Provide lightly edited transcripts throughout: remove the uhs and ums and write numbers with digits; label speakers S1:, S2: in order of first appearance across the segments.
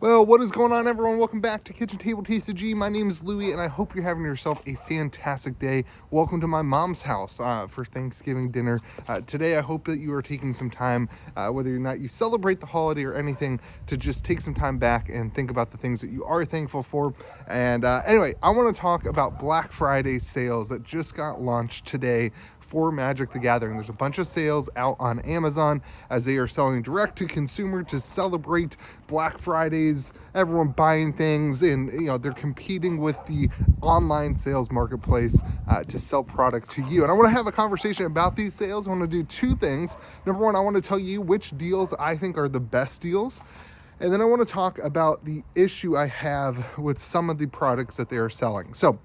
S1: Well, what is going on, everyone? Welcome back to Kitchen Table TCG. My name is Louie, and I hope you're having yourself a fantastic day. Welcome to my mom's house for Thanksgiving dinner. Today, I hope that you are taking some time, whether or not you celebrate the holiday or anything, to just take some time back and think about the things that you are thankful for. And anyway, I want to talk about Black Friday sales that just got launched today for Magic the Gathering. There's a bunch of sales out on Amazon as they are selling direct to consumer to celebrate Black Fridays, everyone buying things, and they're competing with the online sales marketplace to sell product to you. And I want to have a conversation about these sales. I want to do two things. Number one, I want to tell you which deals I think are the best deals. And then I want to talk about the issue I have with some of the products that they are selling. So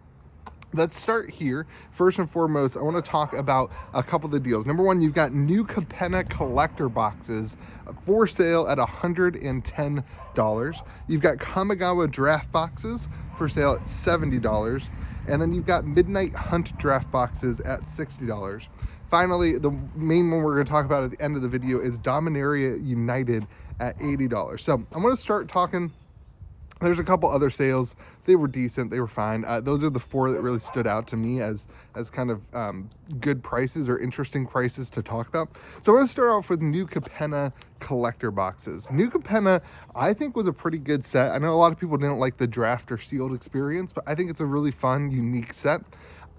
S1: let's start here. First and foremost, I want to talk about a couple of the deals. Number one, you've got new Capenna collector boxes for sale at $110. You've got Kamigawa draft boxes for sale at $70. And then you've got Midnight Hunt draft boxes at $60. Finally, the main one we're going to talk about at the end of the video is Dominaria United at $80. So I'm going to start talking. There's a couple other sales. They were decent. They were fine. Those are the four that really stood out to me as kind of good prices or interesting prices to talk about. So I'm going to start off with new Capenna collector boxes. New Capenna, I think, was a pretty good set. I know a lot of people didn't like the draft or sealed experience, but I think it's a really fun, unique set.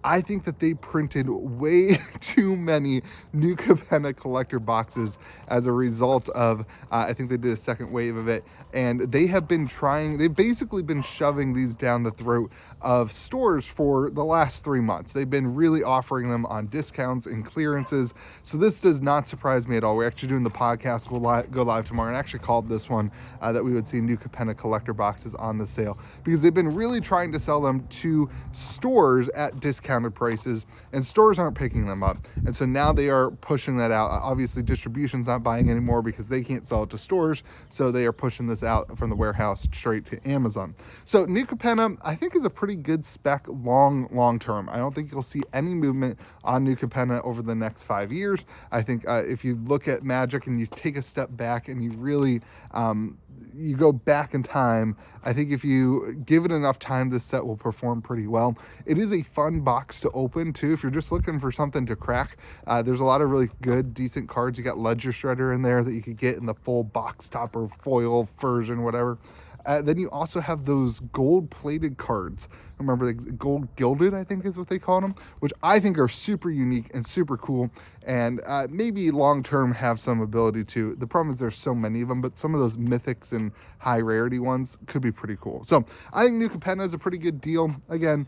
S1: I think that they printed way too many new Capenna collector boxes as a result of, I think they did a second wave of it. And they've basically been shoving these down the throat of stores for the last 3 months. They've been really offering them on discounts and clearances. So this does not surprise me at all. We're actually doing the podcast. We'll go live tomorrow, and actually called this one that we would see new Capenna collector boxes on the sale, because they've been really trying to sell them to stores at discounted prices, and stores aren't picking them up. And so now they are pushing that out. Obviously, distribution's not buying anymore because they can't sell it to stores. So they are pushing this out from the warehouse straight to Amazon. So new Capenna, I think, is a pretty good spec long term. I don't think you'll see any movement on new Capenna over the next 5 years. I think if you look at Magic and you take a step back and you really you go back in time, I think if you give it enough time, this set will perform pretty well. It is a fun box to open too. If you're just looking for something to crack, there's a lot of really good, decent cards. You got Ledger Shredder in there that you could get in the full box top or foil version, whatever. Then you also have those gold-plated cards. Remember, the gold gilded, I think is what they call them, which I think are super unique and super cool, and maybe long-term have some ability to. The problem is there's so many of them, but some of those mythics and high-rarity ones could be pretty cool. So I think new Capenna is a pretty good deal. Again,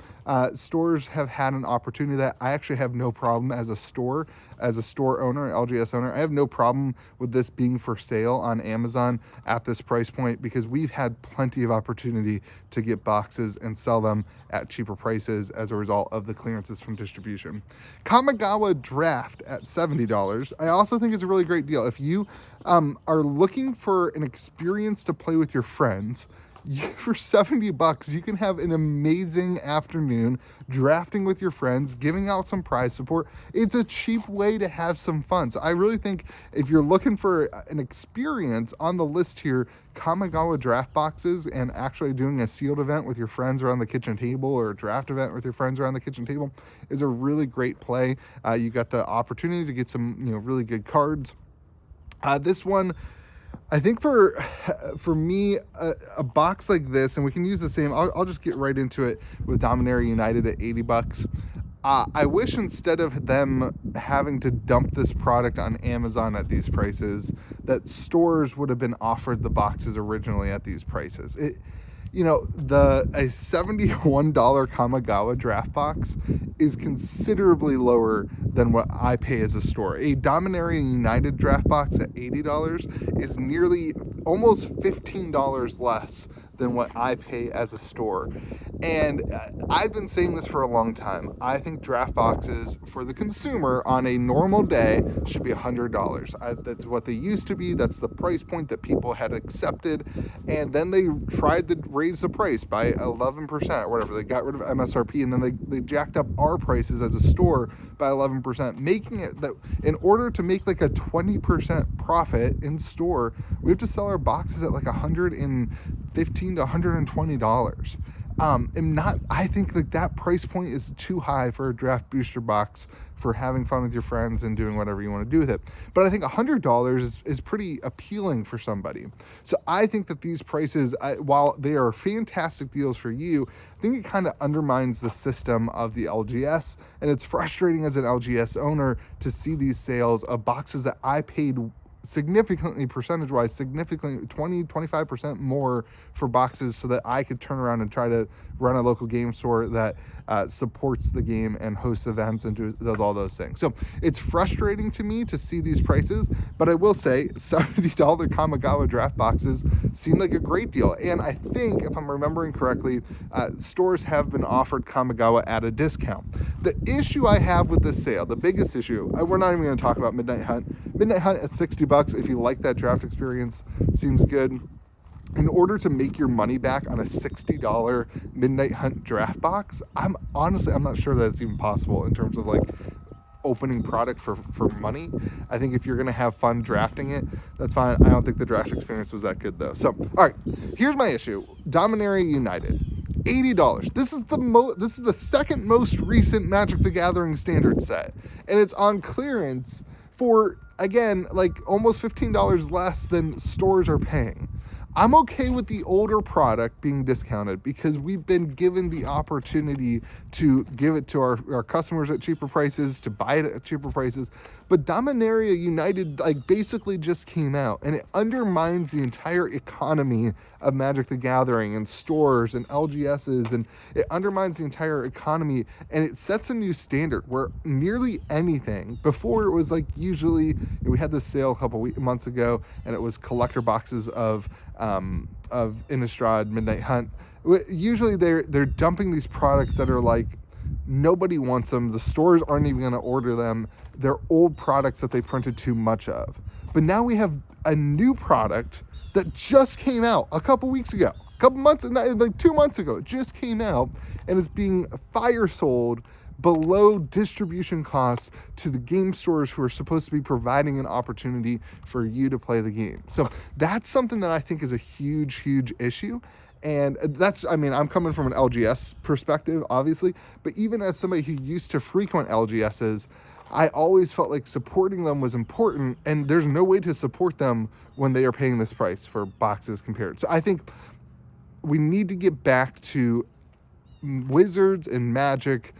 S1: stores have had an opportunity that I actually have no problem as a store owner, an LGS owner. I have no problem with this being for sale on Amazon at this price point, because we've had plenty of opportunity to get boxes and sell them at cheaper prices as a result of the clearances from distribution. Kamigawa Draft at $70. I also think is a really great deal. If you are looking for an experience to play with your friends, for $70, you can have an amazing afternoon drafting with your friends, giving out some prize support. It's a cheap way to have some fun. So I really think if you're looking for an experience on the list here, Kamigawa draft boxes and actually doing a sealed event with your friends around the kitchen table, or a draft event with your friends around the kitchen table, is a really great play. You got the opportunity to get some really good cards. This one, I think for me, a box like this, and we can use the same, I'll just get right into it with Dominaria United at $80. I wish instead of them having to dump this product on Amazon at these prices, that stores would have been offered the boxes originally at these prices. A $71 Kamigawa draft box is considerably lower than what I pay as a store. A Dominaria United draft box at $80 is nearly almost $15 less than what I pay as a store. And I've been saying this for a long time. I think draft boxes for the consumer on a normal day should be $100. That's what they used to be. That's the price point that people had accepted. And then they tried to raise the price by 11% or whatever. They got rid of MSRP, and then they jacked up our prices as a store by 11%, making it that in order to make like a 20% profit in store, we have to sell our boxes at like $115 to $120. I think like that price point is too high for a draft booster box for having fun with your friends and doing whatever you want to do with it. But I think $100 is pretty appealing for somebody. So I think that these prices, while they are fantastic deals for you, I think it kind of undermines the system of the LGS. And it's frustrating as an LGS owner to see these sales of boxes that I paid significantly, percentage-wise, significantly 20-25% more for boxes so that I could turn around and try to run a local game store that supports the game and hosts events and does all those things. So it's frustrating to me to see these prices, but I will say $70 Kamigawa draft boxes seem like a great deal. And I think, if I'm remembering correctly, stores have been offered Kamigawa at a discount. The issue I have with this sale, the biggest issue, we're not even going to talk about Midnight Hunt. Midnight Hunt at $60, if you like that draft experience, seems good. In order to make your money back on a $60 Midnight Hunt draft box, I'm not sure that it's even possible in terms of like opening product for money. I think if you're going to have fun drafting it, that's fine. I don't think the draft experience was that good though. So, all right, here's my issue. Dominaria United. $80. This is the second most recent Magic the Gathering standard set, and it's on clearance for, again, like almost $15 less than stores are paying. I'm okay with the older product being discounted because we've been given the opportunity to give it to our customers at cheaper prices, to buy it at cheaper prices. But Dominaria United like basically just came out, and it undermines the entire economy of Magic the Gathering and stores and LGSs, and it undermines the entire economy, and it sets a new standard where nearly anything, before it was like usually, we had this sale a couple months ago, and it was collector boxes of Innistrad Midnight Hunt. Usually they're dumping these products that are like nobody wants them. The stores aren't even going to order them. They're old products that they printed too much of. But now we have a new product that just came out a couple weeks ago, like 2 months ago. It just came out and is being fire sold below distribution costs to the game stores who are supposed to be providing an opportunity for you to play the game. So that's something that I think is a huge, huge issue. And I'm coming from an LGS perspective, obviously, but even as somebody who used to frequent LGSs, I always felt like supporting them was important, and there's no way to support them when they are paying this price for boxes compared. So I think we need to get back to Wizards and Magic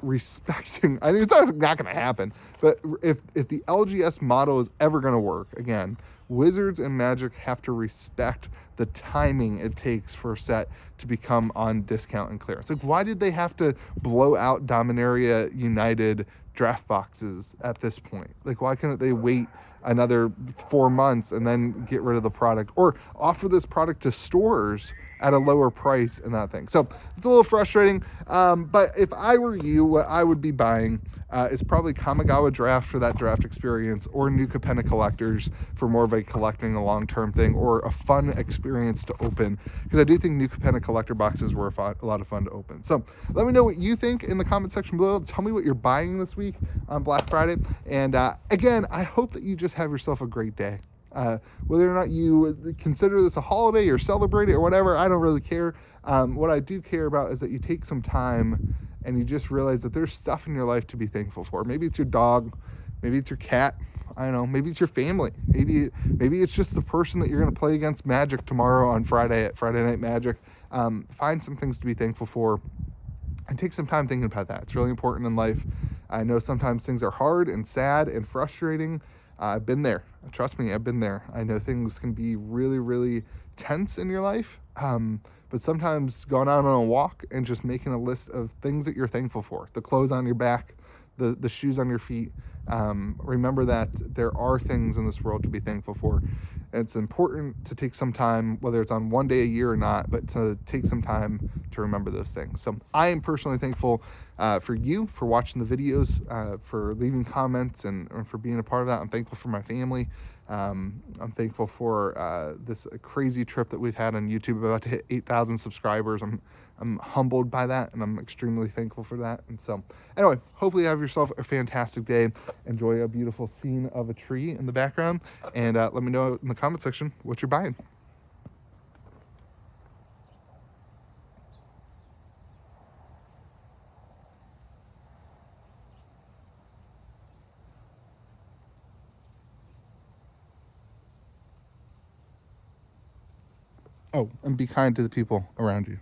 S1: respecting, I mean, it's not going to happen, but if the LGS model is ever going to work, again, Wizards and Magic have to respect the timing it takes for a set to become on discount and clearance. Like, why did they have to blow out Dominaria United draft boxes at this point? Like, why couldn't they wait another 4 months and then get rid of the product, or offer this product to stores at a lower price and that thing? So it's a little frustrating, but if I were you, what I would be buying is probably Kamigawa draft for that draft experience, or new Capenna collectors for more of a collecting a long-term thing, or a fun experience to open, because I do think new Capenna collector boxes were a lot of fun to open. So let me know what you think in the comment section below. Tell me what you're buying this week on Black Friday, and again, I hope that you just have yourself a great day. Whether or not you consider this a holiday or celebrate it or whatever, I don't really care. What I do care about is that you take some time and you just realize that there's stuff in your life to be thankful for. Maybe it's your dog, maybe it's your cat, I don't know, maybe it's your family, maybe it's just the person that you're going to play against Magic tomorrow on Friday at Friday Night Magic. Find some things to be thankful for and take some time thinking about that. It's really important in life. I know sometimes things are hard and sad and frustrating. I've been there. Trust me, I've been there. I know things can be really, really tense in your life, but sometimes going out on a walk and just making a list of things that you're thankful for, the clothes on your back, the shoes on your feet, remember that there are things in this world to be thankful for. And it's important to take some time, whether it's on one day a year or not, but to take some time to remember those things. So I am personally thankful for you, for watching the videos, for leaving comments, and for being a part of that. I'm thankful for my family. I'm thankful for this crazy trip that we've had on YouTube, about to hit 8,000 subscribers. I'm humbled by that, and I'm extremely thankful for that. And so anyway, hopefully you have yourself a fantastic day. Enjoy a beautiful scene of a tree in the background, and let me know in the comment section what you're buying. Oh, and be kind to the people around you.